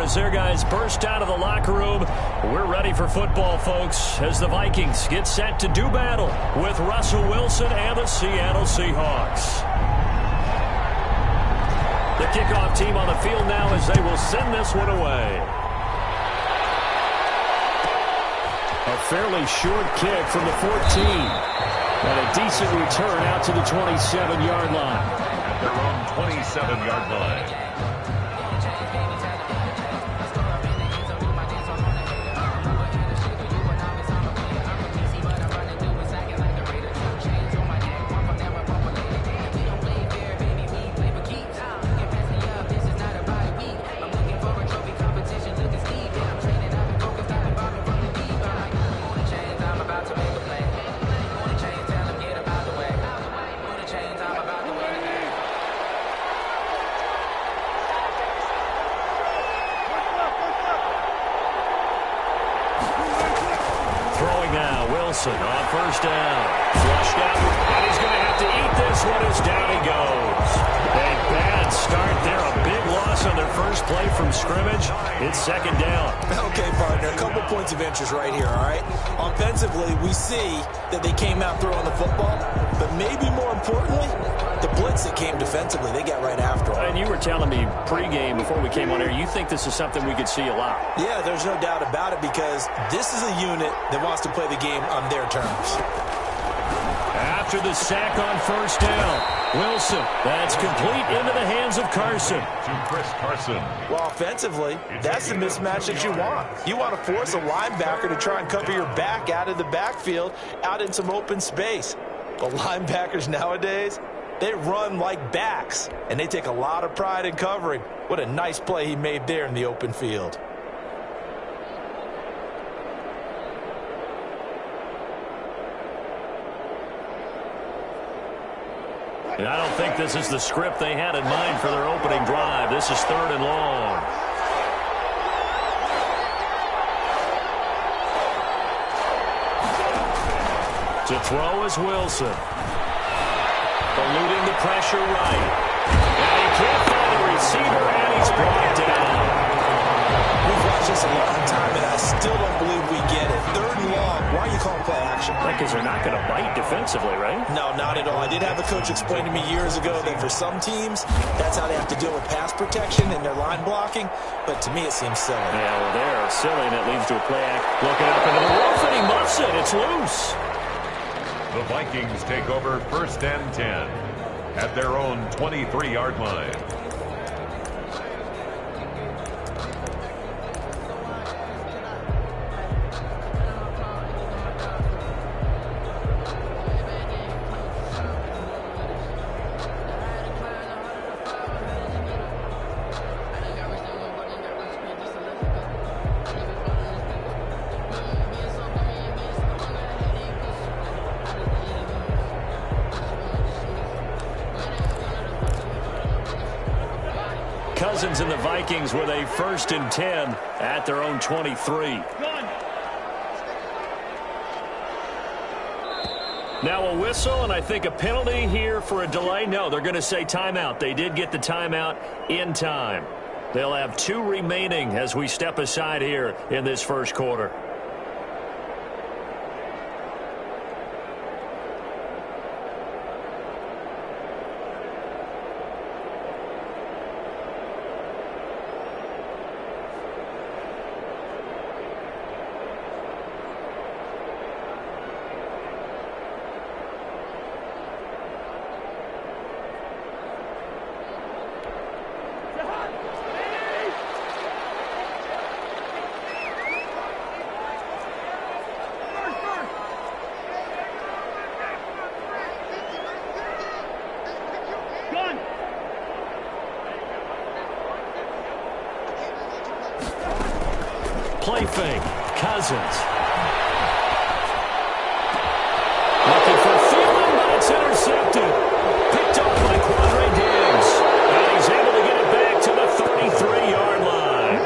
as their guys burst out of the locker room. We're ready for football, folks, as the Vikings get set to do battle with Russell Wilson and the Seattle Seahawks. The kickoff team on the field now as they will send this one away. A fairly short kick from the 14. And a decent return out to the 27-yard line. At their own 27-yard line. On first down, flushed out, and he's going to have to eat this one as down he goes. A bad start there, a big loss on their first play from scrimmage. It's second down. Okay, partner, a couple points of interest right here, all right? Offensively, we see that they came out throwing the football, but maybe more importantly, the blitz that came defensively, they got right after them. And you were telling me pregame before we came on air, you think this is something we could see a lot. Yeah, there's no doubt about it because this is a unit that wants to play the game on their terms. After the sack on first down, Wilson, that's complete into the hands of Carson. To Chris Carson. Well, offensively, that's the mismatch that you want. You want to force a linebacker to try and cover your back out of the backfield, out in some open space. But linebackers nowadays, they run like backs, and they take a lot of pride in covering. What a nice play he made there in the open field. And I don't think this is the script they had in mind for their opening drive. This is third and long. To throw is Wilson. Eluding the pressure right. And he can't find the receiver, and he's brought down. We've watched this a long time, and I still don't believe we get it. Third and long. Why are you calling play action? Because they're not going to bite defensively, right? No, not at all. I did have a coach explain to me years ago that for some teams, that's how they have to deal with pass protection and their line blocking. But to me, it seems silly. Yeah, well, they're silly, and it leads to a play act. Looking up into the roof, and he muffs it. It's loose. The Vikings take over first and 10 at their own 23-yard line. Cousins and the Vikings with a first and 10 at their own 23. Now a whistle, and I think a penalty here for a delay. No, they're going to say timeout. They did get the timeout in time. They'll have 2 remaining as we step aside here in this first quarter. Play fake. Cousins. Looking for Thielen, but it's intercepted. Picked up by Quandre Diggs. And he's able to get it back to the 33-yard line.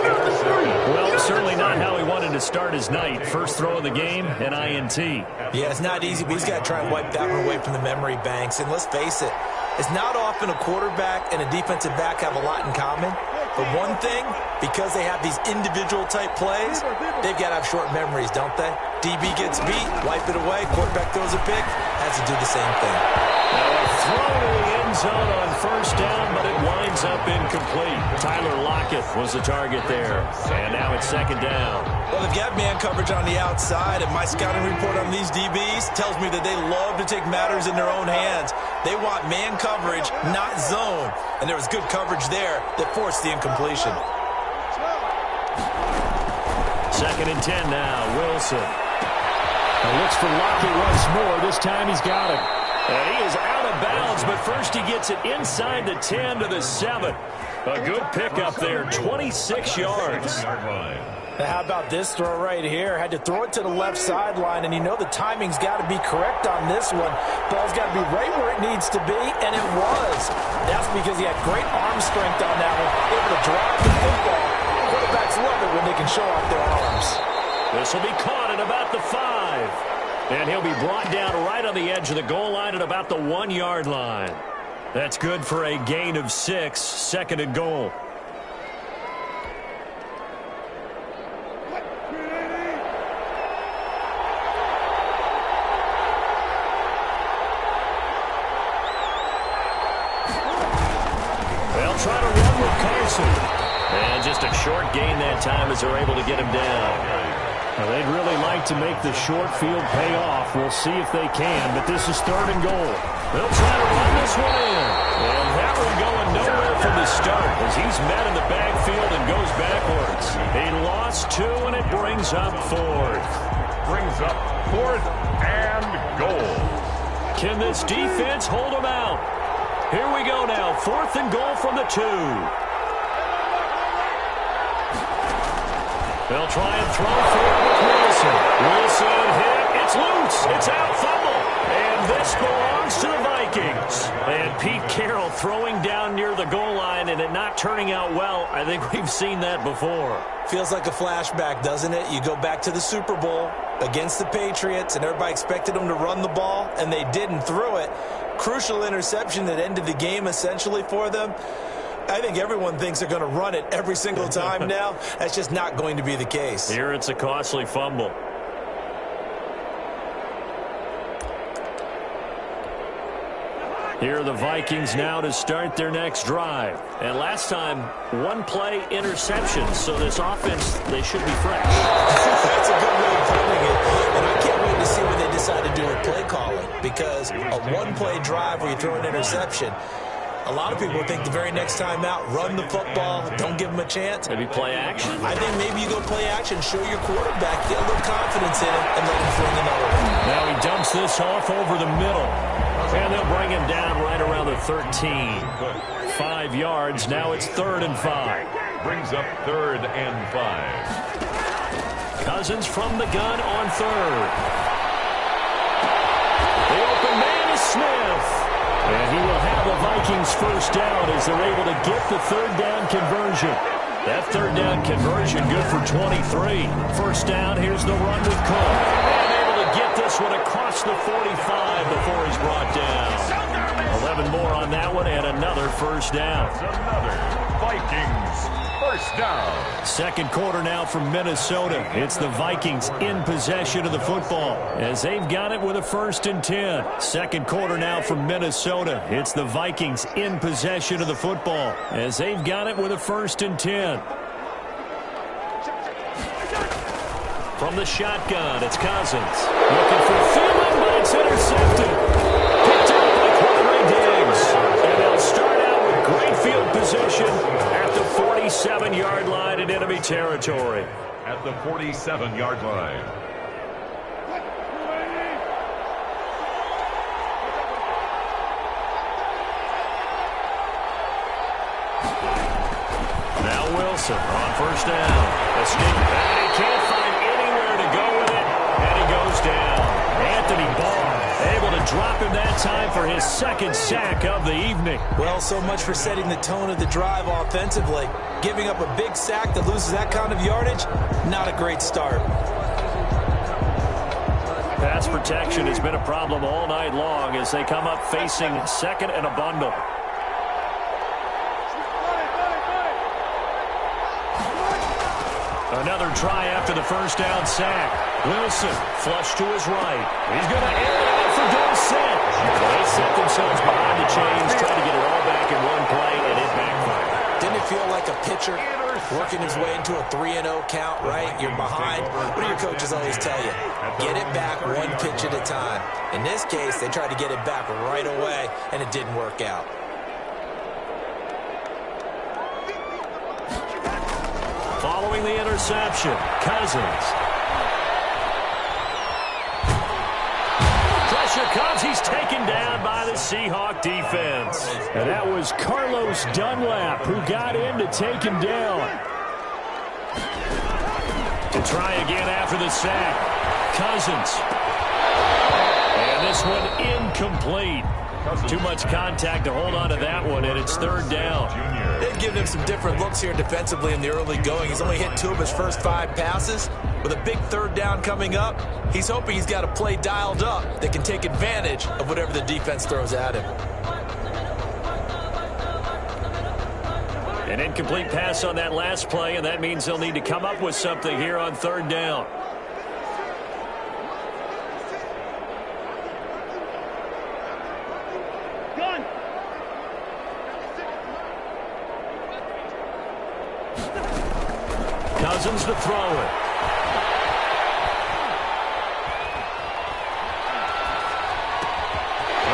Well, certainly not how he wanted to start his night. First throw of the game, an INT. Yeah, it's not easy, but he's got to try and wipe that one away from the memory banks. And let's face it, it's not often a quarterback and a defensive back have a lot in common. For one thing, because they have these individual type plays, they've got to have short memories, don't they? DB gets beat, wipe it away, quarterback throws a pick, has to do the same thing. Now a throw to the end zone on first down, but it winds up incomplete. Tyler Lockett was the target there. And now it's second down. Well, they've got man coverage on the outside, and my scouting report on these DBs tells me that they love to take matters in their own hands. They want man coverage, not zone. And there was good coverage there that forced the incompletion. Second and 10 now, Wilson. Looks for Lockett once more. This time he's got him. And he is out of bounds, but first he gets it inside the 10 to the 7. A good pickup there, 26 yards. Now, how about this throw right here? Had to throw it to the left sideline, and you know the timing's got to be correct on this one. Ball's got to be right where it needs to be, and it was. That's because he had great arm strength on that one, able to drive the football. Quarterbacks love it when they can show off their arms. This will be caught at about the 5. And he'll be brought down right on the edge of the goal line at about the 1-yard line. That's good for a gain of 6, second and goal. They'll try to run with Carson. And just a short gain that time as they're able to get him down. Well, they'd really like to make the short field pay off. We'll see if they can, but this is third and goal. They'll try to run this one in. And that one going nowhere from the start as he's met in the backfield and goes backwards. He lost 2, and it brings up 4th. Brings up 4th and goal. Can this defense hold him out? Here we go now, 4th and goal from the 2. They'll try and throw forward with Wilson. Wilson hit. It's loose. It's out, fumble. And this belongs to the Vikings. And Pete Carroll throwing down near the goal line and it not turning out well. I think we've seen that before. Feels like a flashback, doesn't it? You go back to the Super Bowl against the Patriots, and everybody expected them to run the ball, and they didn't throw it. Crucial interception that ended the game essentially for them. I think everyone thinks they're going to run it every single time now. That's just not going to be the case. Here it's a costly fumble. Here are the Vikings now to start their next drive. And last time, 1-play interception. So this offense, they should be fresh. That's a good way of putting it. And I can't wait to see what they decide to do with play calling. Because a 1-play drive where you throw an interception, a lot of people think the very next time out, run the football, don't give them a chance. Maybe play action. I think maybe you go play action, show your quarterback, get a little confidence in him, and let him fling another one. Now he dumps this off over the middle. And they'll bring him down right around the 13. 5 yards. Now it's 3rd and 5. Brings up 3rd and 5. Cousins from the gun on 3rd. The open man is Smith. And he will have the Vikings first down as they're able to get the 3rd down conversion. That 3rd down conversion good for 23. First down, here's the run with Cook. And able to get this one across the 45 before he's brought down. 11 more on that one and another first down. Another Vikings first down. Second quarter now from Minnesota. It's the Vikings in possession of the football as they've got it with a 1st and 10. Second quarter now from Minnesota. It's the Vikings in possession of the football as they've got it with a 1st and 10. From the shotgun, it's Cousins. Looking for Thielen, but it's intercepted. Picked up by Quadre Diggs. And they'll start out with great field position at the 47-yard line in enemy territory. At the 47-yard line. Now Wilson on first down. Escape. And he can't find anywhere to go with it. And he goes down. Anthony Barr able to drop him that time for his 2nd sack of the evening. Well, so much for setting the tone of the drive offensively. Giving up a big sack that loses that kind of yardage, not a great start. Pass protection has been a problem all night long as they come up facing 2nd and a bundle. Another try after the first down sack. Wilson, flush to his right. He's going to air it out for Dawson. They set themselves behind the chains, trying to get it all back in one play, and it backfired. Didn't it feel like a pitcher working his way into a 3-0 count, right? You're behind. What do your coaches always tell you? Get it back one pitch at a time. In this case, they tried to get it back right away, and it didn't work out. Following the interception, Cousins. Pressure comes. He's taken down by the Seahawk defense. And that was Carlos Dunlap who got in to take him down. To try again after the sack. Cousins. And this one incomplete. Too much contact to hold on to that one, and it's third down. They've given him some different looks here defensively in the early going. He's only hit 2 of his first 5 passes. With a big third down coming up, he's hoping he's got a play dialed up that can take advantage of whatever the defense throws at him. An incomplete pass on that last play, and that means they'll need to come up with something here on third down. Cousins to throw it.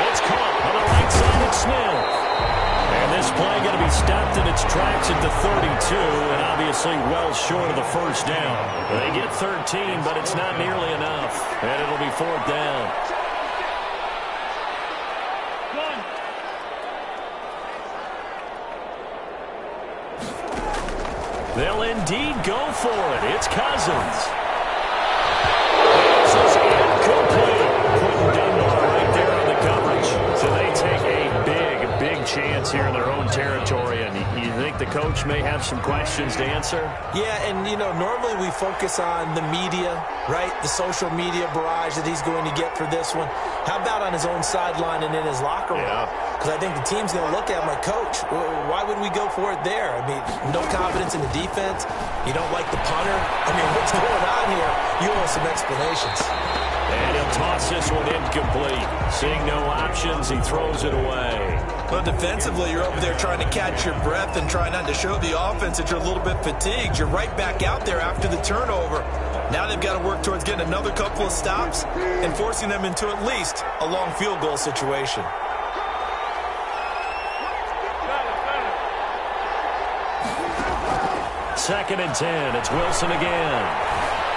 It's caught on the right side of Smith. And this play going to be stopped in its tracks at the 32, and obviously well short of the first down. They get 13, but it's not nearly enough. And it'll be fourth down. They'll indeed go for it. It's Cousins. This is incomplete. Quentin Dunbar right there on the coverage. So they take a big chance here in their own territory. And you think the coach may have some questions to answer? Yeah, and, you know, normally we focus on the media, right? The social media barrage that he's going to get for this one. How about on his own sideline and in his locker room? Because I think the team's going to look at him like, Coach, why would we go for it there? I mean, no confidence in the defense. You don't like the punter. I mean, what's going on here? You owe some explanations. And he'll toss this one incomplete. Seeing no options, he throws it away. Well, defensively, you're over there trying to catch your breath and try not to show the offense that you're a little bit fatigued. You're right back out there after the turnover. Now they've got to work towards getting another couple of stops and forcing them into at least a long field goal situation. Second and 10. It's Wilson again.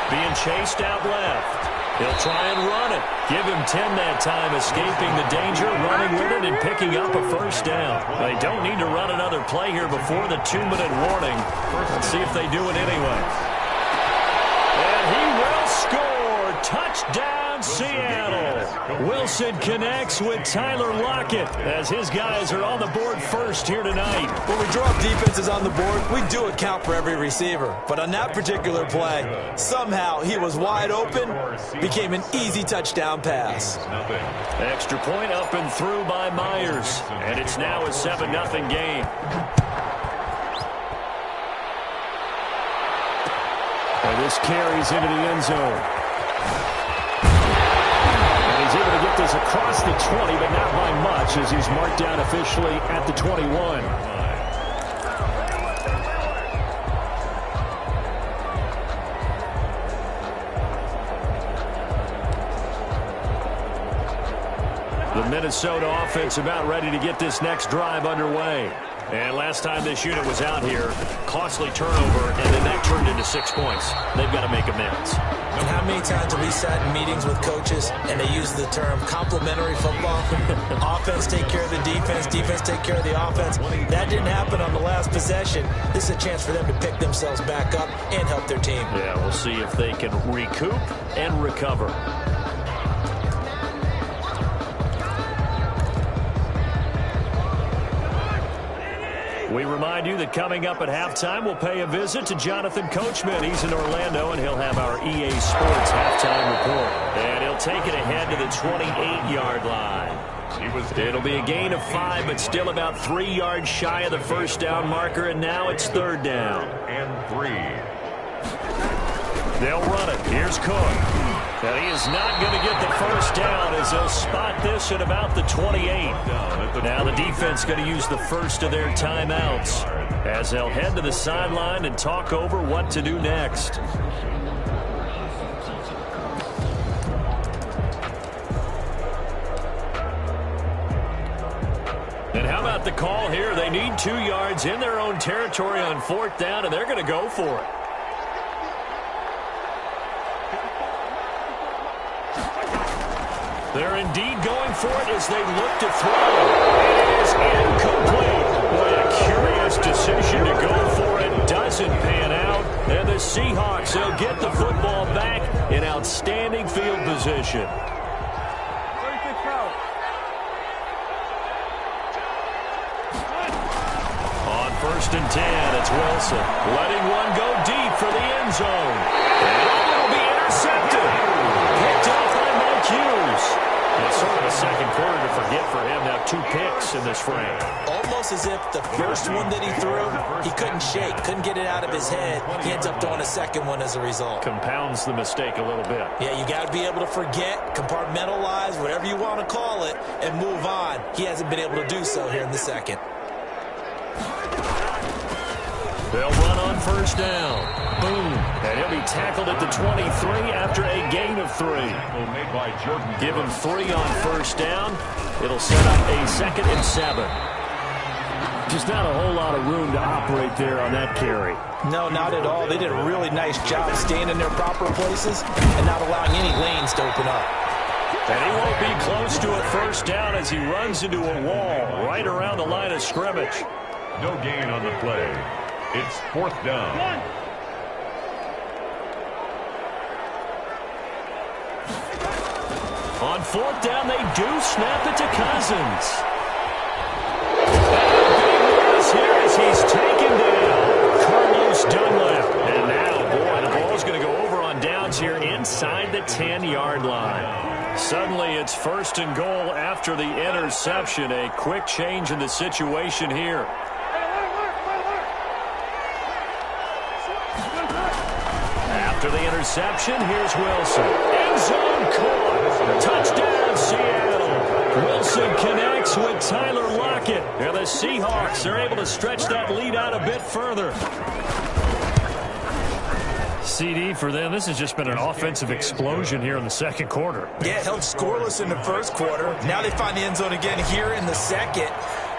Being chased out left. He'll try and run it. Give him 10 that time, escaping the danger, running with it, and picking up a first down. They don't need to run another play here before the 2-minute warning. Let's see if they do it anyway. And he will score. Touchdown, Seattle. Wilson connects with Tyler Lockett as his guys are on the board first here tonight. When we draw up defenses on the board, we do account for every receiver. But on that particular play, somehow he was wide open, became an easy touchdown pass. Extra point up and through by Myers. And it's now a 7-0 game. And this carries into the end zone. He's able to get this across the 20, but not by much as he's marked down officially at the 21. The Minnesota offense about ready to get this next drive underway. And last time this unit was out here, costly turnover, and then that turned into 6 points. They've got to make amends. And how many times have we sat in meetings with coaches and they use the term complementary football? Offense take care of the defense, defense take care of the offense. That didn't happen on the last possession. This is a chance for them to pick themselves back up and help their team. Yeah, we'll see if they can recoup and recover. We remind you that coming up at halftime, we'll pay a visit to Jonathan Coachman. He's in Orlando, and he'll have our EA Sports halftime report. And he'll take it ahead to the 28-yard line. It'll be a gain of 5, but still about 3 yards shy of the first down marker, and now it's third down. And 3. They'll run it. Here's Cook. And he is not going to get the first down as they'll spot this at about the 28. Now the defense going to use the first of their timeouts as they'll head to the sideline and talk over what to do next. And how about the call here? They need 2 yards in their own territory on 4th down, and they're going to go for it. They're indeed going for it as they look to throw. It is incomplete. What a curious decision to go for it. Doesn't pan out. And the Seahawks, they'll get the football back in outstanding field position. On 1st and 10, it's Wilson. Letting one go deep for the end zone. And it'll be intercepted. Picked off by Mike Hughes. It's sort of a second quarter to forget for him. Now 2 picks in this frame. Almost as if the first one that he threw, he couldn't shake, couldn't get it out of his head. He ends up throwing a second one as a result. Compounds the mistake a little bit. Yeah, you got to be able to forget, compartmentalize, whatever you want to call it, and move on. He hasn't been able to do so here in the second. They'll run on 1st down. Boom. And he'll be tackled at the 23 after a gain of 3. Give him 3 on 1st down. It'll set up a 2nd and 7. Just not a whole lot of room to operate there on that carry. No, not at all. They did a really nice job staying in their proper places and not allowing any lanes to open up. And he won't be close to a 1st down as he runs into a wall right around the line of scrimmage. No gain on the play. It's 4th down. On 4th down, they do snap it to Cousins. Here as he's taken down. Carlos Dunlap. And now, boy, the ball's going to go over on downs here inside the 10-yard line. Suddenly, it's 1st and goal after the interception. A quick change in the situation here. After the interception, here's Wilson. End zone caught. Touchdown, Seattle. Wilson connects with Tyler Lockett. And the Seahawks are able to stretch that lead out a bit further. CD for them, this has just been an offensive explosion here in the second quarter. Yeah, held scoreless in the first quarter. Now they find the end zone again here in the second.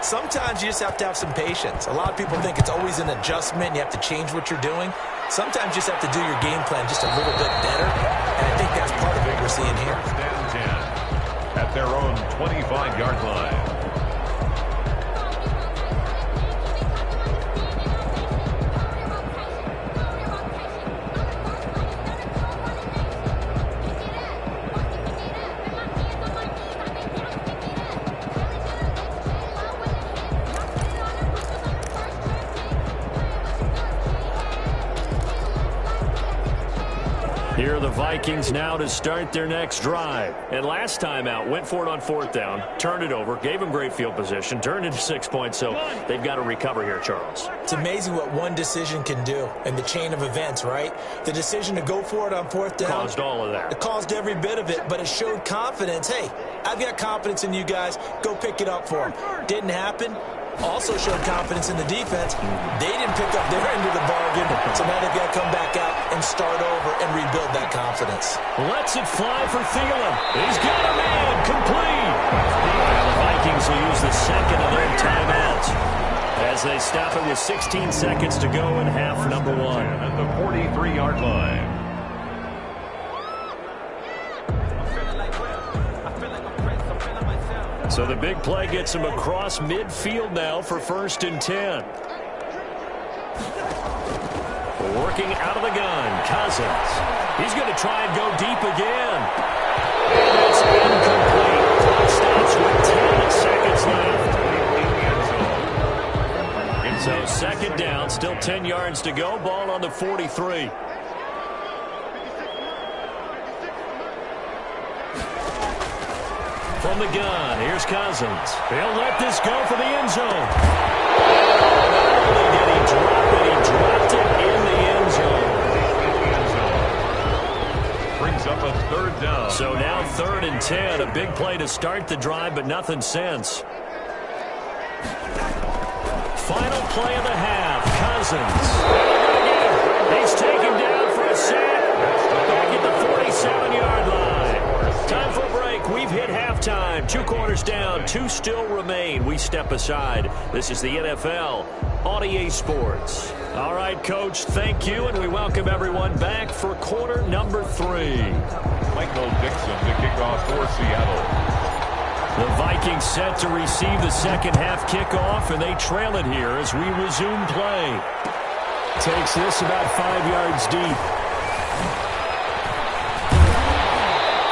Sometimes you just have to have some patience. A lot of people think it's always an adjustment. You have to change what you're doing. Sometimes you just have to do your game plan just a little bit better. And I think that's part of what we're seeing here. Stand 10 at their own 25-yard line. Here are the Vikings now to start their next drive. And last time out, went for it on 4th down, turned it over, gave them great field position, turned into 6 points, so they've got to recover here, Charles. It's amazing what one decision can do in the chain of events, right? The decision to go for it on 4th down. Caused all of that. It caused every bit of it, but it showed confidence. Hey, I've got confidence in you guys. Go pick it up for them. Didn't happen. Also showed confidence in the defense. They didn't pick up their end of the bargain, so now they've got to come back out and start over and rebuild that confidence. Lets it fly for Thielen. He's got a man complete. And the Vikings will use the second of their timeouts as they stop it with 16 seconds to go in half number 1. At the 43-yard line. So the big play gets him across midfield now for 1st and 10. Working out of the gun, Cousins. He's going to try and go deep again. And it's incomplete. Clock stops with 10 seconds left. So 2nd down, still 10 yards to go. Ball on the 43. From the gun, here's Cousins. He'll let this go for the end zone. Not only did he drop it, he dropped it in the end zone. a third down. So now 3rd and 10. A big play to start the drive, but nothing since. Final play of the half. Cousins. He's taken down for a sack. Back at the 47-yard line. Time for a break. We've hit halftime. 2 quarters down. 2 still remain. We step aside. This is the NFL on EA Sports. All right, Coach, thank you, and we welcome everyone back for quarter number 3. Michael Dixon to kick off for Seattle. The Vikings set to receive the second half kickoff, and they trail it here as we resume play. Takes this about 5 yards deep.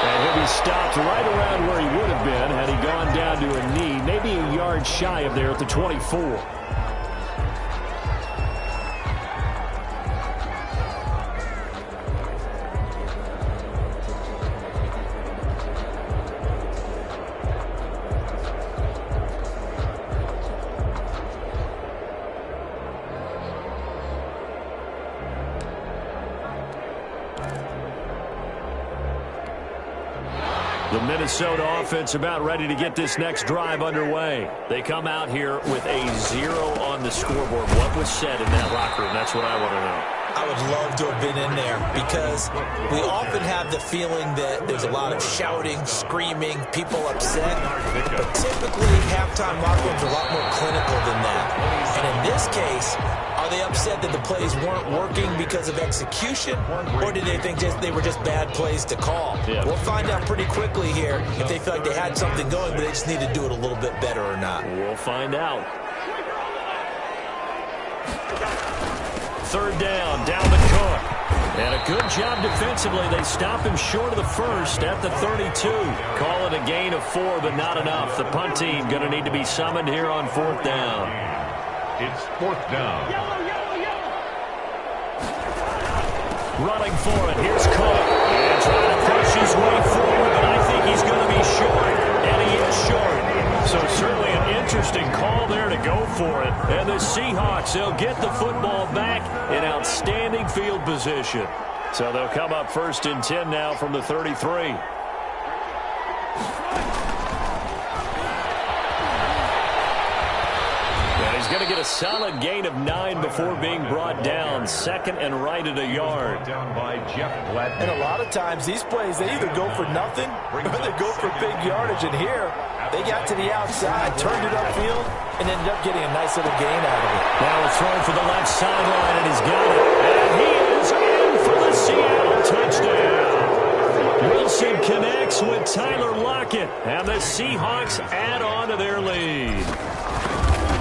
And he'll be stopped right around where he would have been had he gone down to a knee, maybe a yard shy of there at the 24. The Minnesota offense about ready to get this next drive underway. They come out here with a 0 on the scoreboard. What was said in that locker room? That's what I want to know. I would love to have been in there because we often have the feeling that there's a lot of shouting, screaming, people upset. But typically, halftime locker rooms are a lot more clinical than that. And in this case, are they upset that the plays weren't working because of execution, or did they think they were just bad plays to call? Yeah. We'll find out pretty quickly here if they feel like they had something going, but they just need to do it a little bit better or not. We'll find out. 3rd down to Cook. And a good job defensively. They stop him short of the first at the 32. Call it a gain of 4, but not enough. The punt team going to need to be summoned here on 4th down. It's 4th down. Running for it. Here's Cook. And trying to push his way forward, but I think he's going to be short. And he is short. So certainly an interesting call there to go for it. And the Seahawks, they'll get the football back in outstanding field position. So they'll come up 1st and 10 now from the 33. He's going to get a solid gain of 9 before being brought down. 2nd and right at a yard. Down by Jeff Gladney. And a lot of times, these plays, they either go for nothing or they go for big yardage. And here, they got to the outside, turned it upfield, and ended up getting a nice little gain out of it. Now a throw for the left sideline, and he's got it. And he is in for the Seattle touchdown. Wilson connects with Tyler Lockett, and the Seahawks add on to their lead.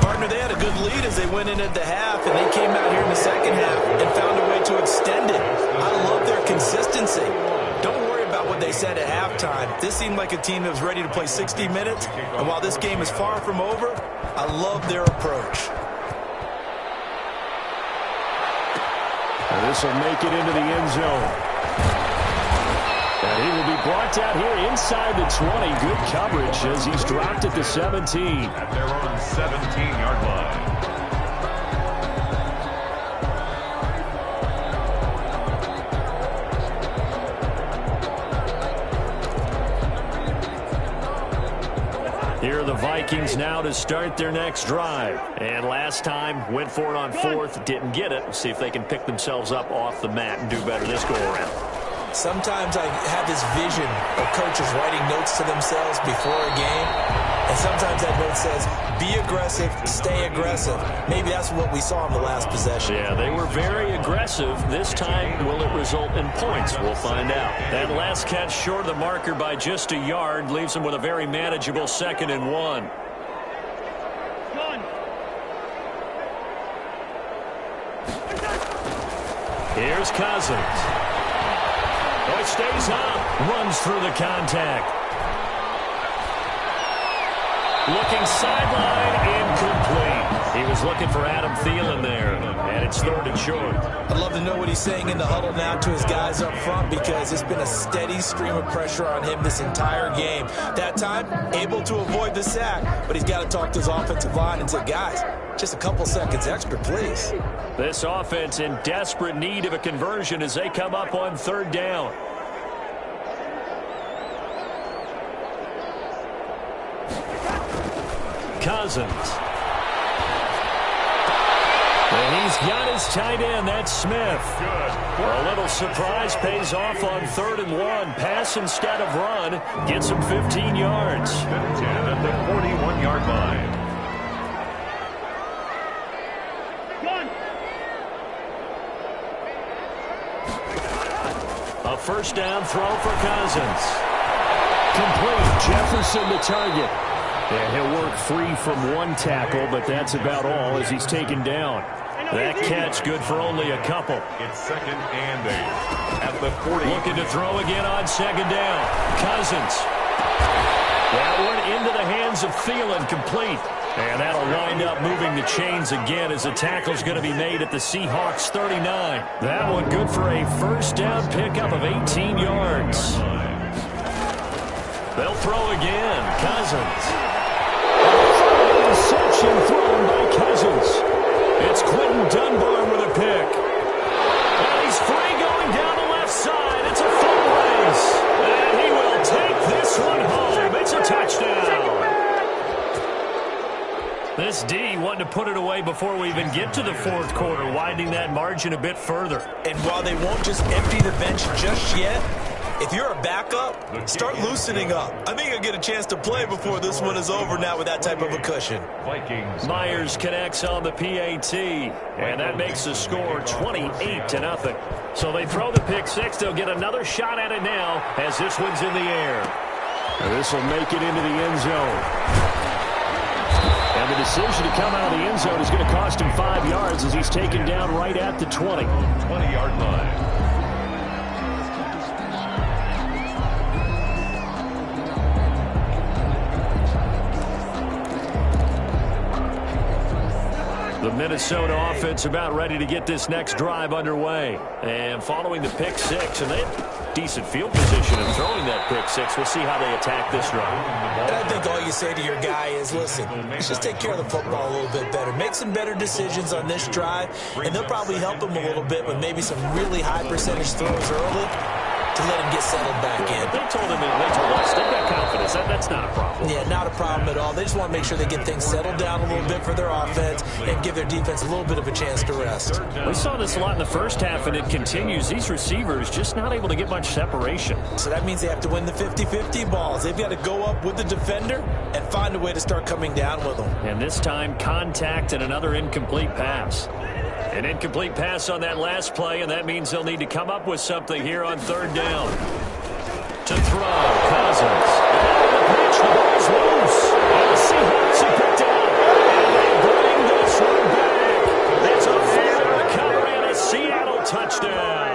Partner, they had a good lead as they went in at the half, and they came out here in the second half and found a way to extend it. I love their consistency. Don't worry about what they said at halftime. This seemed like a team that was ready to play 60 minutes, and while this game is far from over, I love their approach. And this will make it into the end zone. And he will be brought out here inside the 20. Good coverage as he's dropped at the 17. At their own 17-yard line. Here are the Vikings now to start their next drive. And last time, went for it on 4th, didn't get it. See if they can pick themselves up off the mat and do better this go-around. Sometimes I have this vision of coaches writing notes to themselves before a game, and sometimes that note says, be aggressive, stay aggressive. Maybe that's what we saw in the last possession. Yeah, they were very aggressive. This time, will it result in points? We'll find out. That last catch short of the marker by just a yard leaves them with a very manageable 2nd and 1. Here's Cousins. Oh, he stays up. Runs through the contact. Looking sideline, incomplete. He was looking for Adam Thielen there, and it's 3rd and short. I'd love to know what he's saying in the huddle now to his guys up front, because it's been a steady stream of pressure on him this entire game. That time, able to avoid the sack, but he's got to talk to his offensive line and say, guys, just a couple seconds extra, please. This offense in desperate need of a conversion as they come up on 3rd down. Cousins. And he's got his tight end, that's Smith. A little surprise pays off on 3rd and 1. Pass instead of run. Gets him 15 yards. 10 at the 41-yard line. A first down throw for Cousins. Complete. Jefferson the target. And he'll work free from one tackle, but that's about all as he's taken down. That catch good for only a couple. It's 2nd and 8 at the 40. Looking to throw again on 2nd down. Cousins. That one into the hands of Thielen, complete. And that'll wind up moving the chains again as the tackle's going to be made at the Seahawks 39. That one good for a first down pickup of 18 yards. They'll throw again. Cousins. Interception thrown by Cousins. It's Quentin Dunbar with a pick. And he's free going down the left side. It's a full race. And he will take this one home. It's a touchdown. This D wanted to put it away before we even get to the 4th quarter, widening that margin a bit further. And while they won't just empty the bench just yet, if you're a backup, start loosening up. I think you'll get a chance to play before this one is over now with that type of a cushion. Vikings. Myers connects on the PAT, and that makes the score 28-0. So they throw the pick six. They'll get another shot at it now as this one's in the air. This will make it into the end zone. And the decision to come out of the end zone is going to cost him 5 yards as he's taken down right at the 20. 20-yard line. The Minnesota offense about ready to get this next drive underway. And following the pick six, and they have decent field position in throwing that pick six. We'll see how they attack this drive. And I think all you say to your guy is, listen, let's just take care of the football a little bit better. Make some better decisions on this drive, and they'll probably help him a little bit with maybe some really high percentage throws early to let him get settled back in. They told us they've got confidence. That's not a problem. Yeah, not a problem at all. They just want to make sure they get things settled down a little bit for their offense and give their defense a little bit of a chance to rest. We saw this a lot in the first half, and it continues. These receivers just not able to get much separation. So that means they have to win the 50-50 balls. They've got to go up with the defender and find a way to start coming down with them. And this time, contact and another incomplete pass. An incomplete pass on that last play, and that means they'll need to come up with something here on 3rd down. To throw, Cousins. And the pitch, the ball's loose. And the Seahawks have picked it up. And they bring this one back. That's a fair recovery and a Seattle touchdown.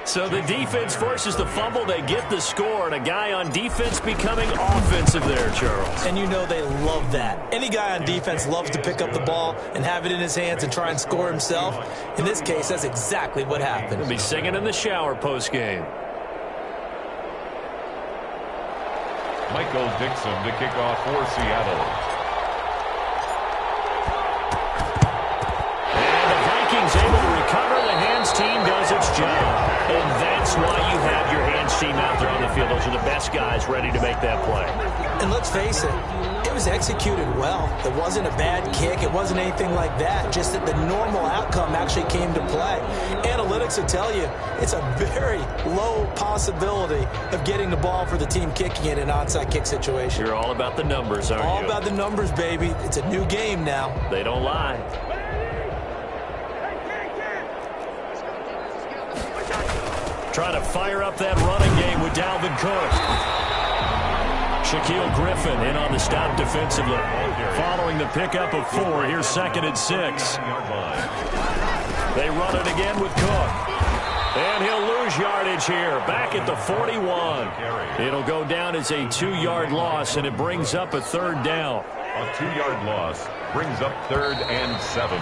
So the defense forces the fumble. They get the score, and a guy on defense becoming offensive there, Charles. And you know they love that. Any guy on defense loves to pick up the ball and have it in his hands and try and score himself. In this case, that's exactly what happened. He'll be singing in the shower post-game. Michael Dixon to kick off for Seattle. And the Vikings able to recover. The hands team does its job. And that's why you have your hands team out there on the field. Those are the best guys ready to make that play. And let's face it, it was executed well. It wasn't a bad kick. It wasn't anything like that. Just that the normal outcome actually came to play. Analytics will tell you it's a very low possibility of getting the ball for the team kicking it in an onside kick situation. You're all about the numbers, aren't you? All about the numbers, baby. It's a new game now. They don't lie. Trying to fire up that running game with Dalvin Cook. Shaquille Griffin in on the stop defensively. Following the pickup of 4, here's 2nd and 6. They run it again with Cook. And he'll lose yardage here. Back at the 41. It'll go down as a 2-yard loss, and it brings up a 3rd down. A 2-yard loss brings up 3rd and 7.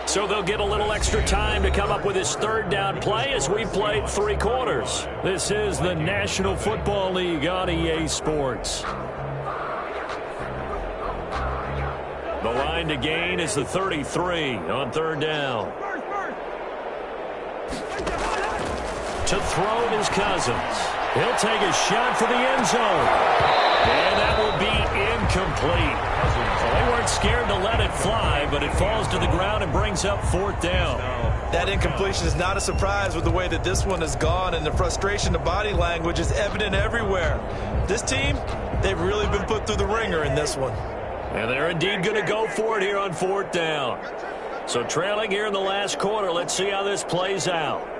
So they'll get a little extra time to come up with his 3rd down play as we played 3 quarters. This is the National Football League on EA Sports. The line to gain is the 33 on 3rd down. to throw it is Cousins. He'll take a shot for the end zone. And that will be incomplete. So they weren't scared to let it fly, but it falls to the ground and brings up 4th down. That incompletion is not a surprise with the way that this one has gone, and the frustration, the body language is evident everywhere. This team, they've really been put through the ringer in this one. And they're indeed going to go for it here on 4th down. So trailing here in the last quarter, let's see how this plays out.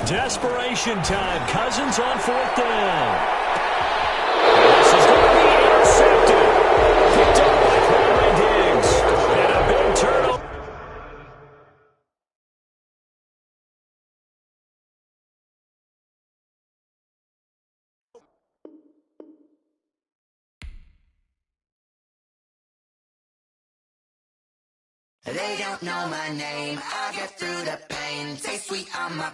Desperation time. Cousins on 4th down. And this is going to be intercepted. Picked up by Quadre Diggs. And a big turnover. They don't know my name. I get through the pain. Stay sweet on my